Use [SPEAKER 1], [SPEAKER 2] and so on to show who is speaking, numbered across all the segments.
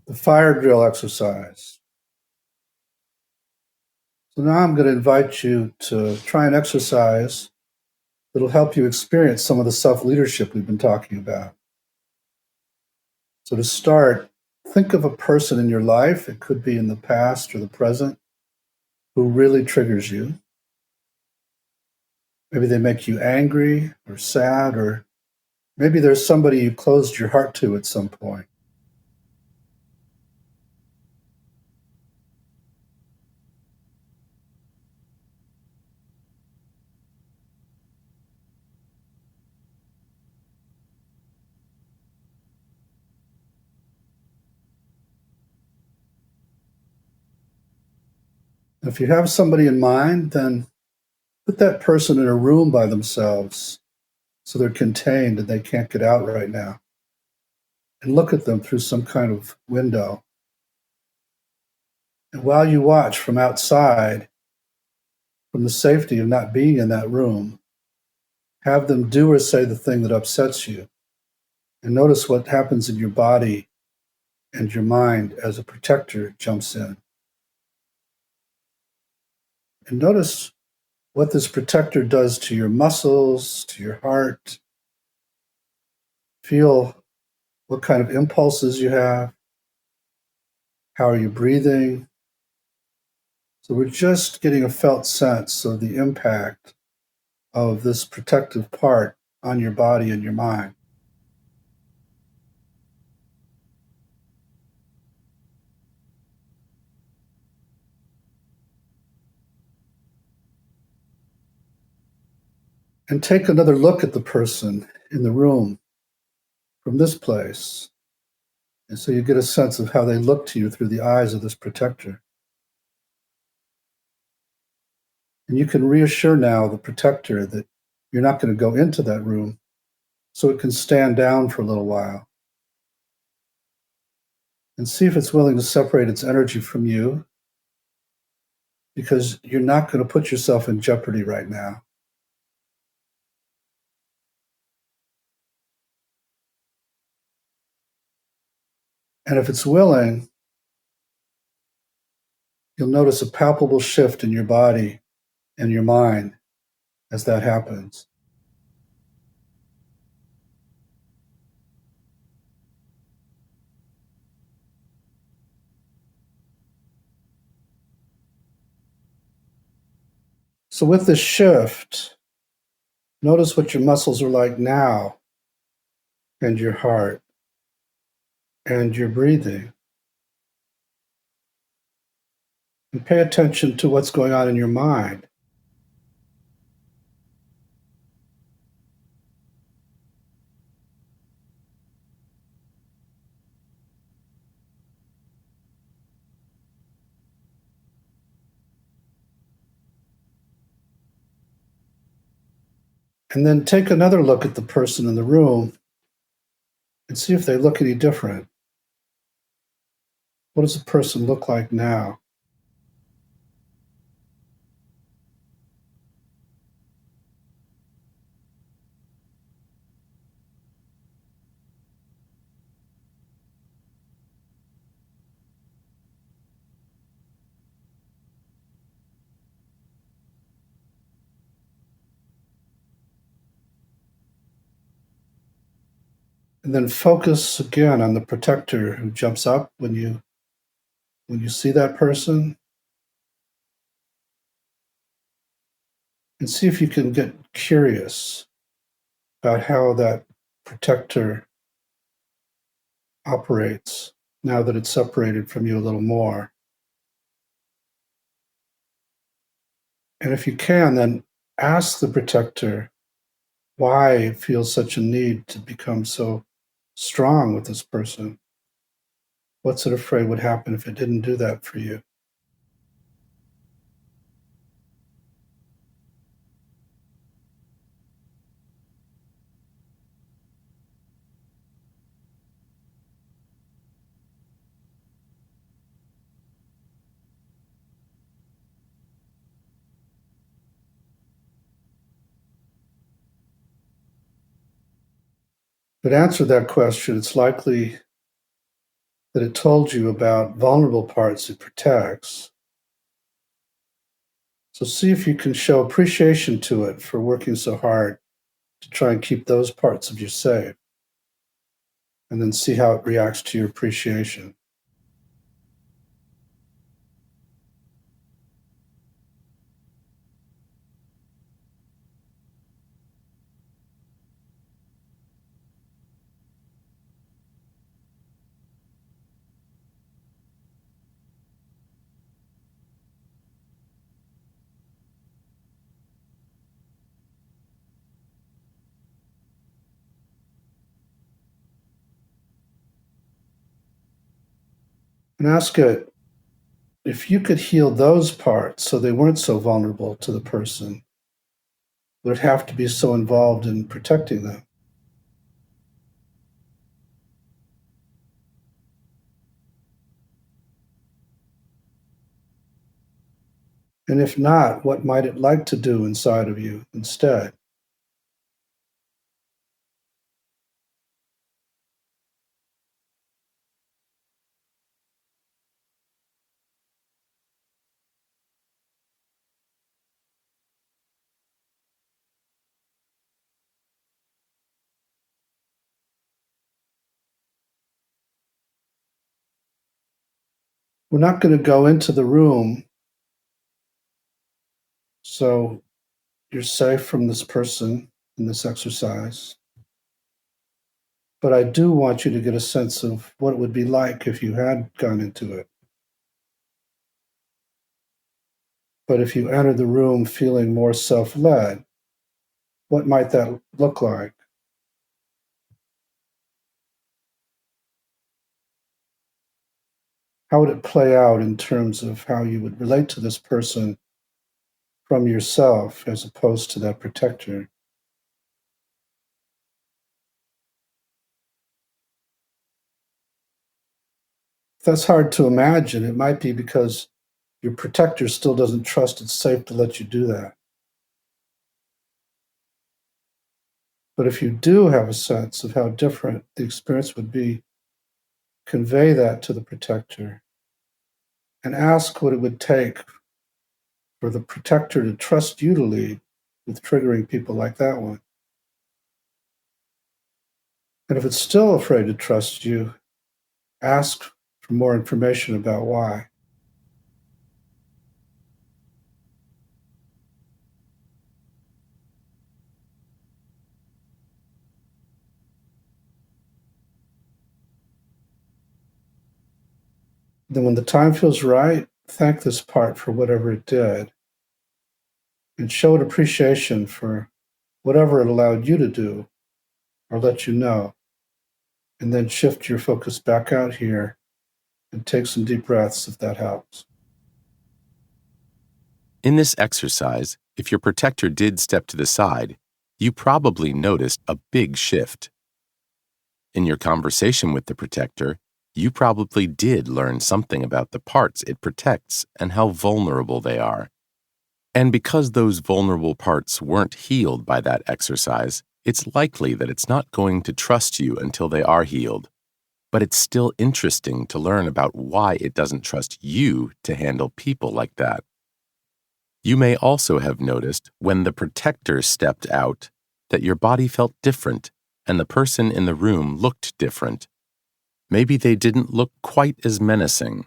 [SPEAKER 1] the fire drill exercise. So now I'm going to invite you to try an exercise that'll help you experience some of the self-leadership we've been talking about. So to start, think of a person in your life, it could be in the past or the present, who really triggers you. Maybe they make you angry or sad, or maybe there's somebody you closed your heart to at some point. If you have somebody in mind, then put that person in a room by themselves so they're contained and they can't get out right now. And look at them through some kind of window. And while you watch from outside, from the safety of not being in that room, have them do or say the thing that upsets you. And notice what happens in your body and your mind as a protector jumps in. And notice what this protector does to your muscles, to your heart. Feel what kind of impulses you have. How are you breathing? So we're just getting a felt sense of the impact of this protective part on your body and your mind. And take another look at the person in the room from this place. And so you get a sense of how they look to you through the eyes of this protector. And you can reassure now the protector that you're not going to go into that room, so it can stand down for a little while. And see if it's willing to separate its energy from you, because you're not going to put yourself in jeopardy right now. And if it's willing, you'll notice a palpable shift in your body and your mind as that happens. So with this shift, notice what your muscles are like now, and your heart, and your breathing. And pay attention to what's going on in your mind. And then take another look at the person in the room and see if they look any different. What does the person look like now? And then focus again on the protector who jumps up when you see that person. And see if you can get curious about how that protector operates now that it's separated from you a little more. And if you can, then ask the protector why it feels such a need to become so strong with this person. What's it afraid would happen if it didn't do that for you? But answer that question, it's likely that it told you about vulnerable parts it protects. So see if you can show appreciation to it for working so hard to try and keep those parts of you safe, and then see how it reacts to your appreciation. And ask it if you could heal those parts so they weren't so vulnerable to the person, would it have to be so involved in protecting them? And if not, what might it like to do inside of you instead? We're not going to go into the room so you're safe from this person in this exercise. But I do want you to get a sense of what it would be like if you had gone into it. But if you enter the room feeling more self led, what might that look like? How would it play out in terms of how you would relate to this person from yourself as opposed to that protector? If that's hard to imagine, it might be because your protector still doesn't trust it's safe to let you do that. But if you do have a sense of how different the experience would be, convey that to the protector and ask what it would take for the protector to trust you to lead with triggering people like that one. And if it's still afraid to trust you, ask for more information about why. Then, when the time feels right, thank this part for whatever it did and show it appreciation for whatever it allowed you to do or let you know. And then shift your focus back out here and take some deep breaths if that helps.
[SPEAKER 2] In this exercise, if your protector did step to the side, you probably noticed a big shift. In your conversation with the protector, you probably did learn something about the parts it protects and how vulnerable they are. And because those vulnerable parts weren't healed by that exercise, it's likely that it's not going to trust you until they are healed. But it's still interesting to learn about why it doesn't trust you to handle people like that. You may also have noticed when the protector stepped out that your body felt different and the person in the room looked different. Maybe they didn't look quite as menacing.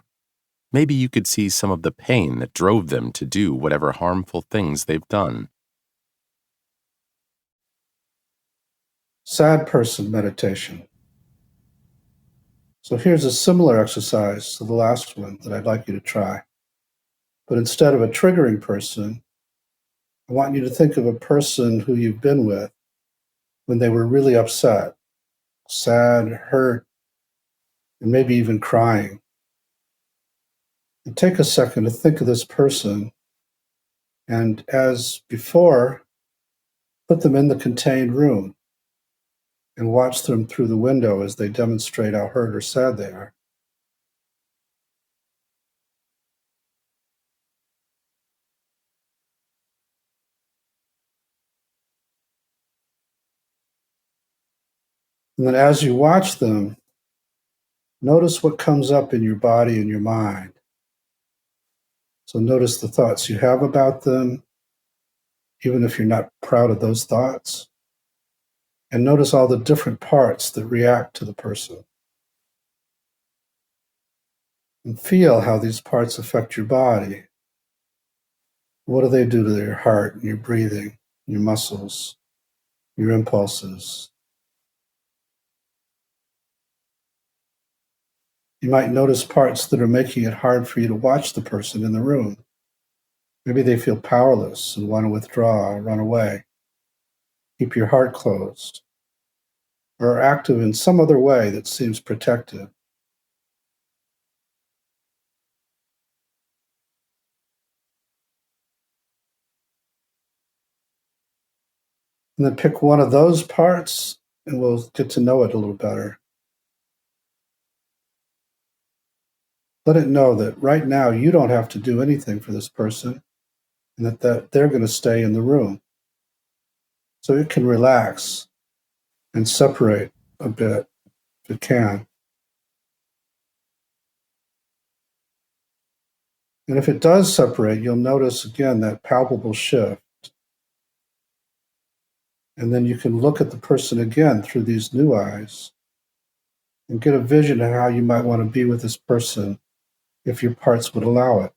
[SPEAKER 2] Maybe you could see some of the pain that drove them to do whatever harmful things they've done.
[SPEAKER 1] Sad person meditation. So here's a similar exercise to the last one that I'd like you to try. But instead of a triggering person, I want you to think of a person who you've been with when they were really upset, sad, hurt, and maybe even crying. And take a second to think of this person, and as before, put them in the contained room and watch them through the window as they demonstrate how hurt or sad they are. And then as you watch them, Notice what comes up in your body and your mind. So notice the thoughts you have about them, even if you're not proud of those thoughts. And notice all the different parts that react to the person. And feel how these parts affect your body. What do they do to your heart, your breathing, your muscles, your impulses? You might notice parts that are making it hard for you to watch the person in the room. Maybe they feel powerless and want to withdraw or run away. Keep your heart closed, or are active in some other way that seems protective. And then pick one of those parts and we'll get to know it a little better. Let it know that right now you don't have to do anything for this person and that they're going to stay in the room. So it can relax and separate a bit if it can. And if it does separate, you'll notice again that palpable shift. And then you can look at the person again through these new eyes and get a vision of how you might want to be with this person if your parts would allow it.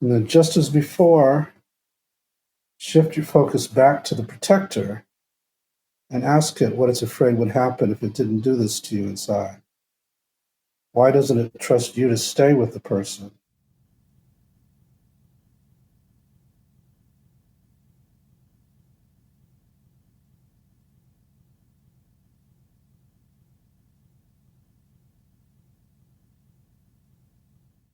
[SPEAKER 1] And then just as before, shift your focus back to the protector and ask it what it's afraid would happen if it didn't do this to you inside. Why doesn't it trust you to stay with the person?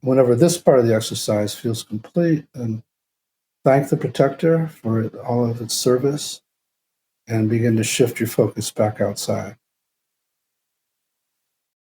[SPEAKER 1] Whenever this part of the exercise feels complete, then thank the protector for all of its service and begin to shift your focus back outside.